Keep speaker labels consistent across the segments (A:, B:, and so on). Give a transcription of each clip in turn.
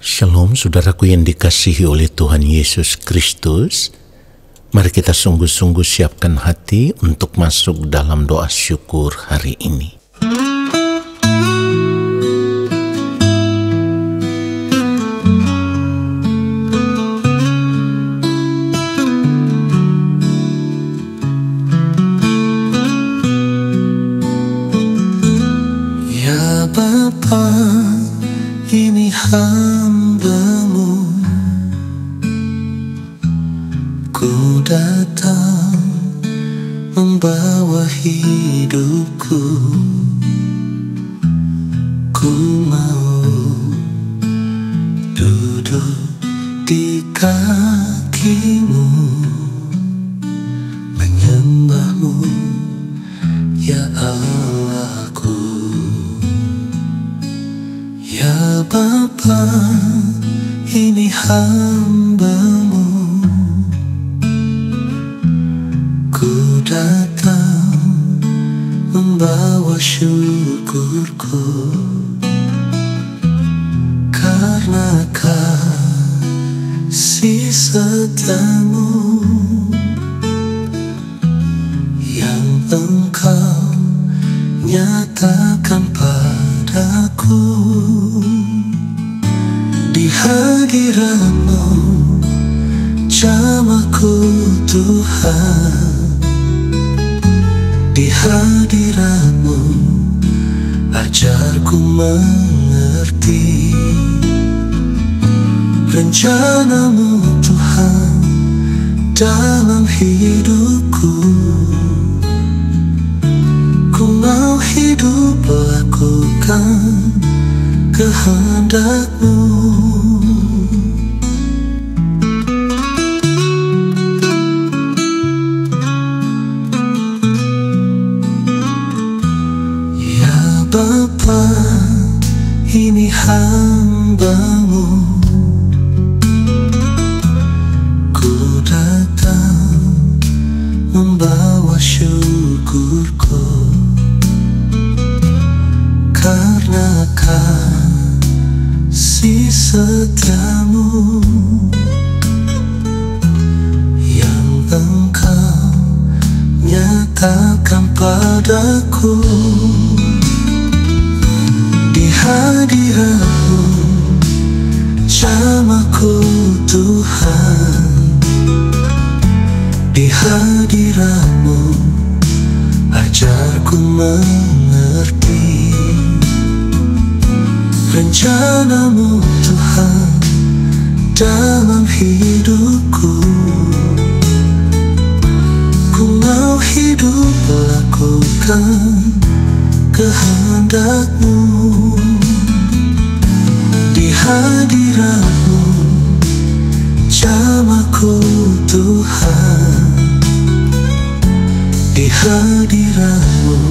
A: Shalom saudaraku yang dikasihi oleh Tuhan Yesus Kristus. Mari kita sungguh-sungguh siapkan hati untuk masuk dalam doa syukur hari ini.
B: Ya Bapa, ini hamba-Mu, ku datang membawa hidupku. Ku mau duduk di kaki-Mu, menyembah-Mu, ya Allahku. Ya Bapa, ini hamba-Mu, ku datang membawa syukurku, karena kasih setia-Mu yang Engkau nyatakan padaku. Di hadirat-Mu jamahku Tuhan, di hadirat-Mu ajarku mengerti rencana-Mu Tuhan dalam hidupku. Ku mau hidup lakukan kehendak-Mu. Ya Bapa, ini hamba-Mu, ku datang membawa syukurku, karena kasih setia-Mu yang Engkau nyatakan padaku. Di hadirat-Mu jamahku Tuhan, di hadirat-Mu ajarku mengerti rencana-Mu Tuhan dalam hidupku. Ku mau hidup lakukan kehendak-Mu. Di hadirat-Mu jamahku Tuhan, di hadirat-Mu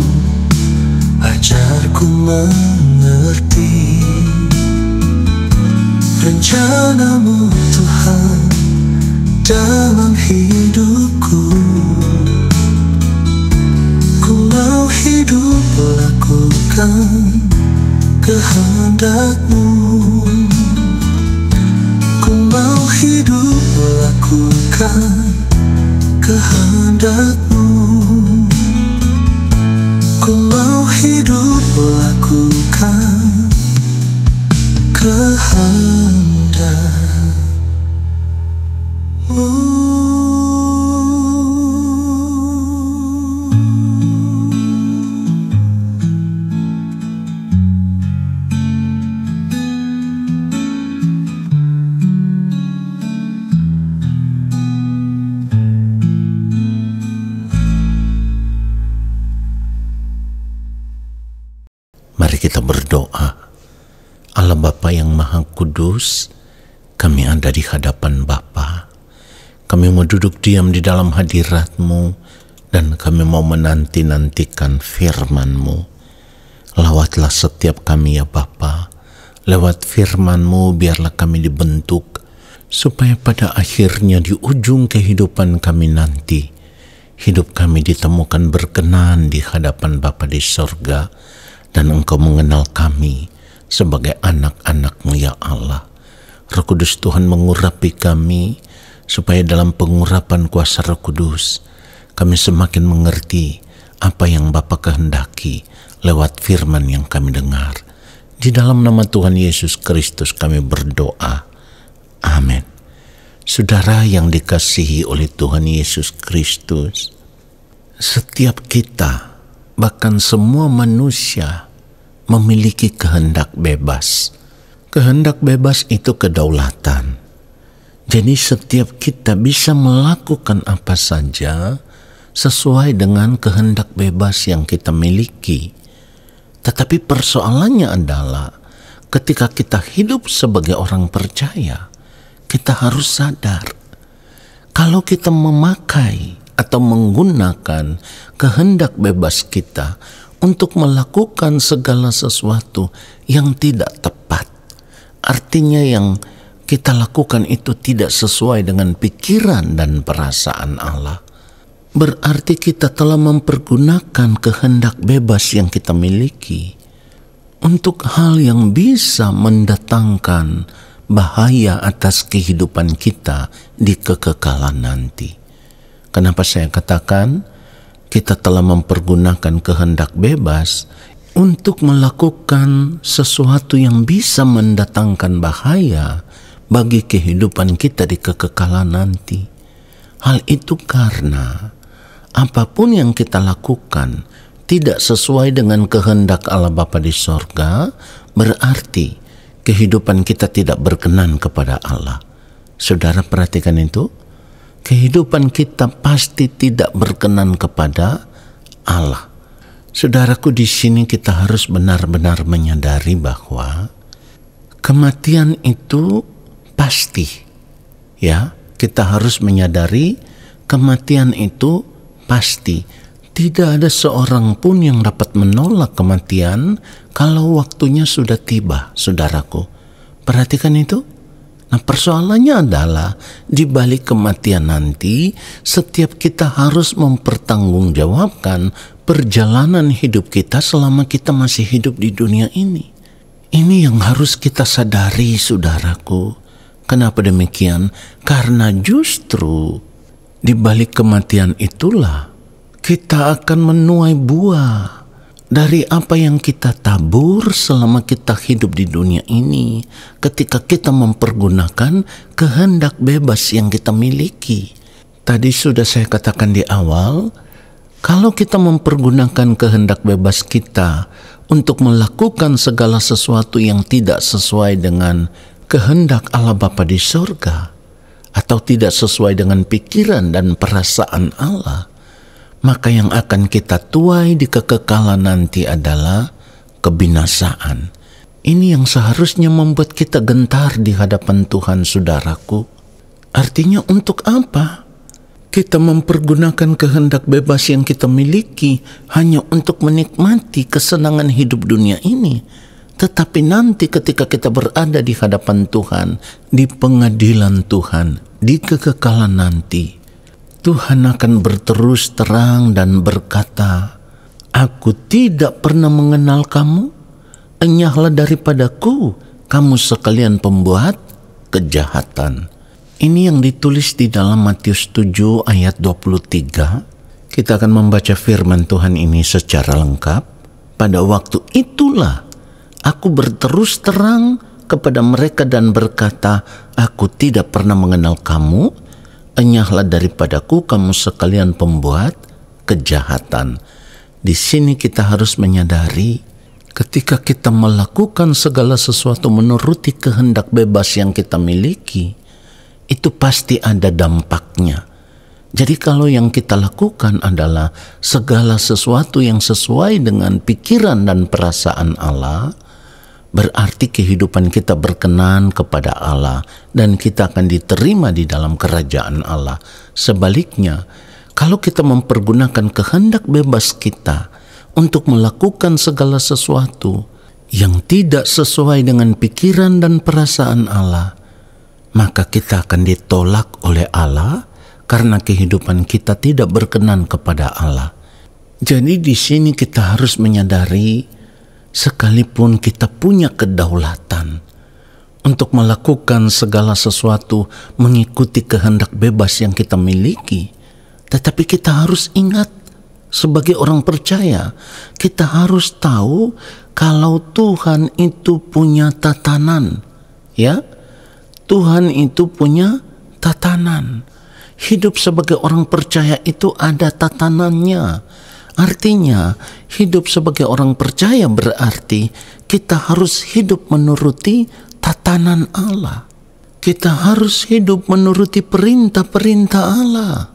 B: ajarku mengerti rencana-Mu Tuhan dalam hidupku. Ku mau hidup lakukan kehendak-Mu. Ku mau hidup lakukan kehendak-Mu. Ku mau hidup lakukan kehendak-Mu.
A: Mari kita berdoa. Allah Bapa yang Maha Kudus, kami ada di hadapan Bapa. Kami mau duduk diam di dalam hadirat-Mu, dan kami mau menanti-nantikan firman-Mu. Lawatlah setiap kami ya Bapa. Lewat firman-Mu biarlah kami dibentuk, supaya pada akhirnya di ujung kehidupan kami nanti, hidup kami ditemukan berkenan di hadapan Bapa di sorga, dan Engkau mengenal kami sebagai anak-anak-Mu ya Allah. Roh Kudus Tuhan mengurapi kami, supaya dalam pengurapan kuasa Roh Kudus, kami semakin mengerti apa yang Bapa kehendaki lewat firman yang kami dengar. Di dalam nama Tuhan Yesus Kristus kami berdoa. Amin. Saudara yang dikasihi oleh Tuhan Yesus Kristus, setiap kita, bahkan semua manusia, memiliki kehendak bebas. Kehendak bebas itu kedaulatan. Jadi setiap kita bisa melakukan apa saja sesuai dengan kehendak bebas yang kita miliki. Tetapi persoalannya adalah ketika kita hidup sebagai orang percaya, kita harus sadar kalau kita memakai atau menggunakan kehendak bebas kita untuk melakukan segala sesuatu yang tidak tepat, artinya yang kita lakukan itu tidak sesuai dengan pikiran dan perasaan Allah, berarti kita telah mempergunakan kehendak bebas yang kita miliki untuk hal yang bisa mendatangkan bahaya atas kehidupan kita di kekekalan nanti. Kenapa saya katakan kita telah mempergunakan kehendak bebas untuk melakukan sesuatu yang bisa mendatangkan bahaya bagi kehidupan kita di kekekalan nanti? Hal itu karena apapun yang kita lakukan tidak sesuai dengan kehendak Allah Bapa di sorga, berarti kehidupan kita tidak berkenan kepada Allah. Saudara perhatikan itu, kehidupan kita pasti tidak berkenan kepada Allah. Saudaraku, di sini kita harus benar-benar menyadari bahwa kematian itu pasti. Ya, kita harus menyadari kematian itu pasti. Tidak ada seorang pun yang dapat menolak kematian kalau waktunya sudah tiba, saudaraku. Perhatikan itu. Nah, persoalannya adalah di balik kematian nanti, setiap kita harus mempertanggungjawabkan perjalanan hidup kita selama kita masih hidup di dunia ini. Ini yang harus kita sadari, saudaraku. Kenapa demikian? Karena justru di balik kematian itulah kita akan menuai buah dari apa yang kita tabur selama kita hidup di dunia ini, ketika kita mempergunakan kehendak bebas yang kita miliki. Tadi sudah saya katakan di awal, kalau kita mempergunakan kehendak bebas kita untuk melakukan segala sesuatu yang tidak sesuai dengan kehendak Allah Bapa di sorga, atau tidak sesuai dengan pikiran dan perasaan Allah, maka yang akan kita tuai di kekekalan nanti adalah kebinasaan. Ini yang seharusnya membuat kita gentar di hadapan Tuhan, saudaraku. Artinya untuk apa kita mempergunakan kehendak bebas yang kita miliki hanya untuk menikmati kesenangan hidup dunia ini? Tetapi nanti ketika kita berada di hadapan Tuhan, di pengadilan Tuhan, di kekekalan nanti, Tuhan akan berterus terang dan berkata, "Aku tidak pernah mengenal kamu, enyahlah daripadaku, kamu sekalian pembuat kejahatan." Ini yang ditulis di dalam Matius 7 ayat 23. Kita akan membaca firman Tuhan ini secara lengkap. Pada waktu itulah aku berterus terang kepada mereka dan berkata, "Aku tidak pernah mengenal kamu, enyahlah daripadaku, kamu sekalian pembuat kejahatan." Di sini kita harus menyadari, ketika kita melakukan segala sesuatu menuruti kehendak bebas yang kita miliki, itu pasti ada dampaknya. Jadi kalau yang kita lakukan adalah segala sesuatu yang sesuai dengan pikiran dan perasaan Allah, berarti kehidupan kita berkenan kepada Allah dan kita akan diterima di dalam kerajaan Allah. Sebaliknya, kalau kita mempergunakan kehendak bebas kita untuk melakukan segala sesuatu yang tidak sesuai dengan pikiran dan perasaan Allah, maka kita akan ditolak oleh Allah karena kehidupan kita tidak berkenan kepada Allah. Jadi di sini kita harus menyadari, sekalipun kita punya kedaulatan untuk melakukan segala sesuatu mengikuti kehendak bebas yang kita miliki. Tetapi kita harus ingat, sebagai orang percaya, kita harus tahu kalau Tuhan itu punya tatanan. Ya, Tuhan itu punya tatanan. Hidup sebagai orang percaya itu ada tatanannya. Artinya, hidup sebagai orang percaya berarti kita harus hidup menuruti tatanan Allah. Kita harus hidup menuruti perintah-perintah Allah.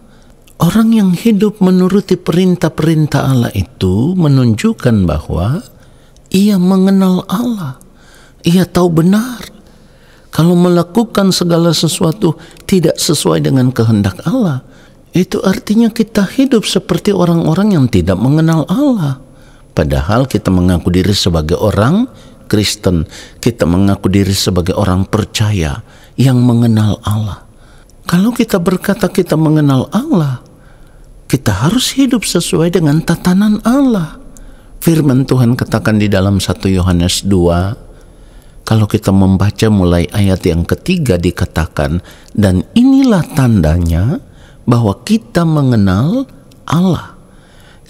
A: Orang yang hidup menuruti perintah-perintah Allah itu menunjukkan bahwa ia mengenal Allah. Ia tahu benar. Kalau melakukan segala sesuatu tidak sesuai dengan kehendak Allah, itu artinya kita hidup seperti orang-orang yang tidak mengenal Allah. Padahal kita mengaku diri sebagai orang Kristen, kita mengaku diri sebagai orang percaya yang mengenal Allah. Kalau kita berkata kita mengenal Allah, kita harus hidup sesuai dengan tatanan Allah. Firman Tuhan katakan di dalam 1 Yohanes 2, kalau kita membaca mulai ayat yang ketiga dikatakan, dan inilah tandanya bahwa kita mengenal Allah,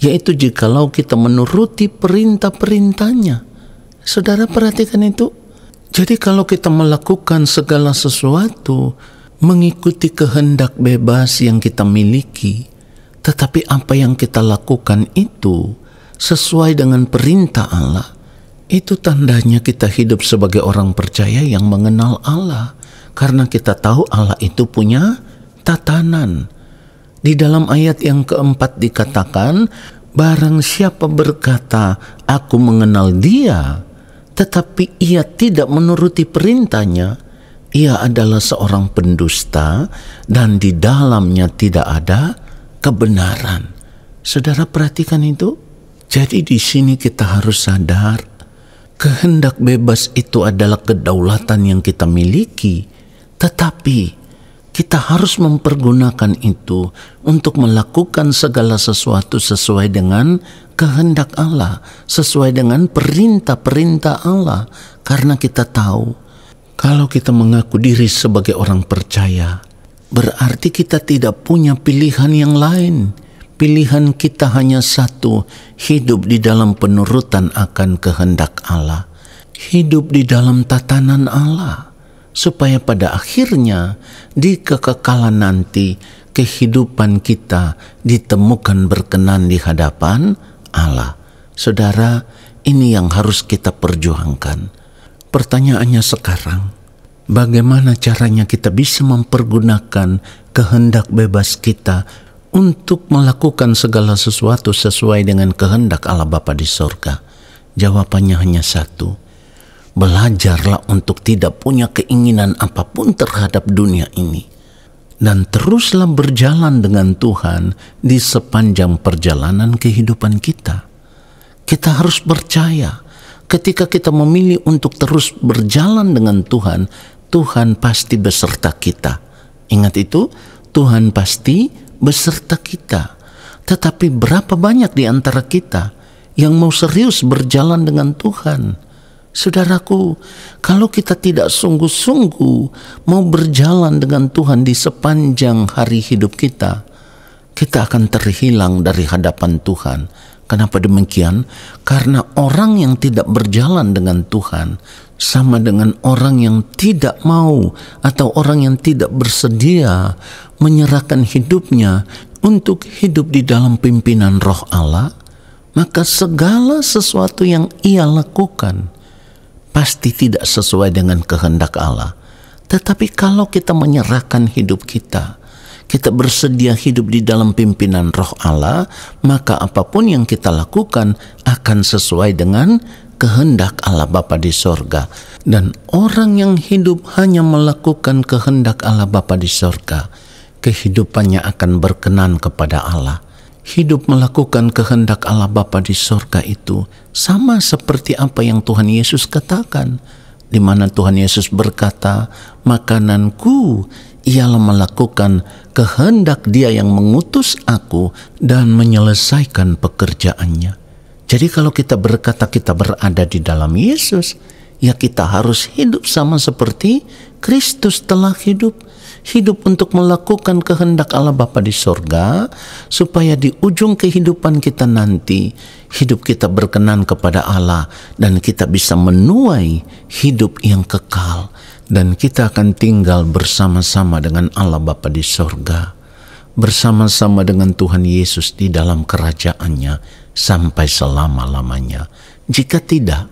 A: yaitu jikalau kita menuruti perintah-perintahnya. Saudara perhatikan itu. Jadi kalau kita melakukan segala sesuatu mengikuti kehendak bebas yang kita miliki, tetapi apa yang kita lakukan itu sesuai dengan perintah Allah, itu tandanya kita hidup sebagai orang percaya yang mengenal Allah. Karena kita tahu Allah itu punya tatanan. Di dalam ayat yang keempat dikatakan, barang siapa berkata, aku mengenal dia, tetapi ia tidak menuruti perintahnya, ia adalah seorang pendusta dan di dalamnya tidak ada kebenaran. Saudara perhatikan itu. Jadi di sini kita harus sadar, kehendak bebas itu adalah kedaulatan yang kita miliki, tetapi kita harus mempergunakan itu untuk melakukan segala sesuatu sesuai dengan kehendak Allah, sesuai dengan perintah-perintah Allah. Karena kita tahu, kalau kita mengaku diri sebagai orang percaya, berarti kita tidak punya pilihan yang lain. Pilihan kita hanya satu, hidup di dalam penurutan akan kehendak Allah. Hidup di dalam tatanan Allah. Supaya pada akhirnya di kekekalan nanti kehidupan kita ditemukan berkenan di hadapan Allah. Saudara, ini yang harus kita perjuangkan. Pertanyaannya sekarang, bagaimana caranya kita bisa mempergunakan kehendak bebas kita untuk melakukan segala sesuatu sesuai dengan kehendak Allah Bapa di sorga? Jawabannya hanya satu. Belajarlah untuk tidak punya keinginan apapun terhadap dunia ini. Dan teruslah berjalan dengan Tuhan di sepanjang perjalanan kehidupan kita. Kita harus percaya, ketika kita memilih untuk terus berjalan dengan Tuhan, Tuhan pasti beserta kita. Ingat itu, Tuhan pasti beserta kita. Tetapi berapa banyak di antara kita yang mau serius berjalan dengan Tuhan? Saudaraku, kalau kita tidak sungguh-sungguh mau berjalan dengan Tuhan di sepanjang hari hidup kita, kita akan terhilang dari hadapan Tuhan. Kenapa demikian? Karena orang yang tidak berjalan dengan Tuhan sama dengan orang yang tidak mau atau orang yang tidak bersedia menyerahkan hidupnya untuk hidup di dalam pimpinan Roh Allah, maka segala sesuatu yang ia lakukan pasti tidak sesuai dengan kehendak Allah. Tetapi kalau kita menyerahkan hidup kita, kita bersedia hidup di dalam pimpinan Roh Allah, maka apapun yang kita lakukan akan sesuai dengan kehendak Allah Bapa di sorga. Dan orang yang hidup hanya melakukan kehendak Allah Bapa di sorga, kehidupannya akan berkenan kepada Allah. Hidup melakukan kehendak Allah Bapa di sorga itu sama seperti apa yang Tuhan Yesus katakan, di mana Tuhan Yesus berkata, makananku ialah melakukan kehendak Dia yang mengutus aku dan menyelesaikan pekerjaannya. Jadi kalau kita berkata kita berada di dalam Yesus, ya kita harus hidup sama seperti Kristus telah hidup. Hidup untuk melakukan kehendak Allah Bapa di sorga, supaya di ujung kehidupan kita nanti, hidup kita berkenan kepada Allah, dan kita bisa menuai hidup yang kekal, dan kita akan tinggal bersama-sama dengan Allah Bapa di sorga, bersama-sama dengan Tuhan Yesus di dalam kerajaannya sampai selama-lamanya. Jika tidak,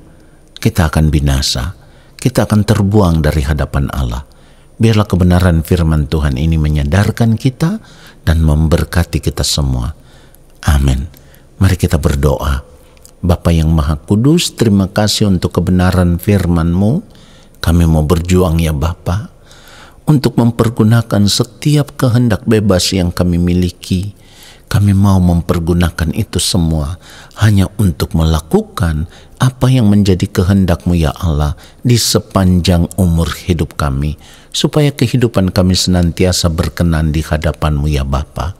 A: kita akan binasa, kita akan terbuang dari hadapan Allah. Biarlah kebenaran firman Tuhan ini menyadarkan kita dan memberkati kita semua. Amin. Mari kita berdoa. Bapa yang Maha Kudus, terima kasih untuk kebenaran firman-Mu. Kami mau berjuang ya Bapa, untuk mempergunakan setiap kehendak bebas yang kami miliki. Kami mau mempergunakan itu semua hanya untuk melakukan apa yang menjadi kehendak-Mu ya Allah di sepanjang umur hidup kami, supaya kehidupan kami senantiasa berkenan di hadapan-Mu ya Bapa.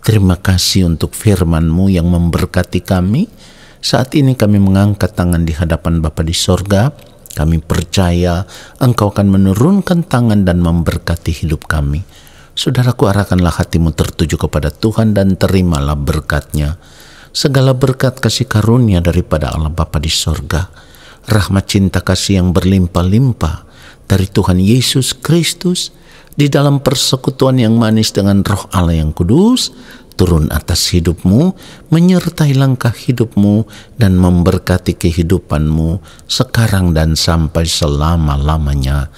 A: Terima kasih untuk firman-Mu yang memberkati kami. Saat ini kami mengangkat tangan di hadapan Bapa di sorga. Kami percaya Engkau akan menurunkan tangan dan memberkati hidup kami. Saudaraku, arahkanlah hatimu tertuju kepada Tuhan dan terimalah berkat-Nya. Segala berkat kasih karunia daripada Allah Bapa di sorga, rahmat cinta kasih yang berlimpah-limpah dari Tuhan Yesus Kristus, di dalam persekutuan yang manis dengan Roh Allah yang kudus, turun atas hidupmu, menyertai langkah hidupmu, dan memberkati kehidupanmu sekarang dan sampai selama-lamanya.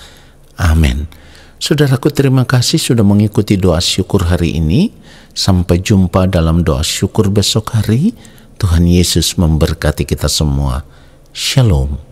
A: Amin. Saudaraku, terima kasih sudah mengikuti doa syukur hari ini. Sampai jumpa dalam doa syukur besok hari. Tuhan Yesus memberkati kita semua. Shalom.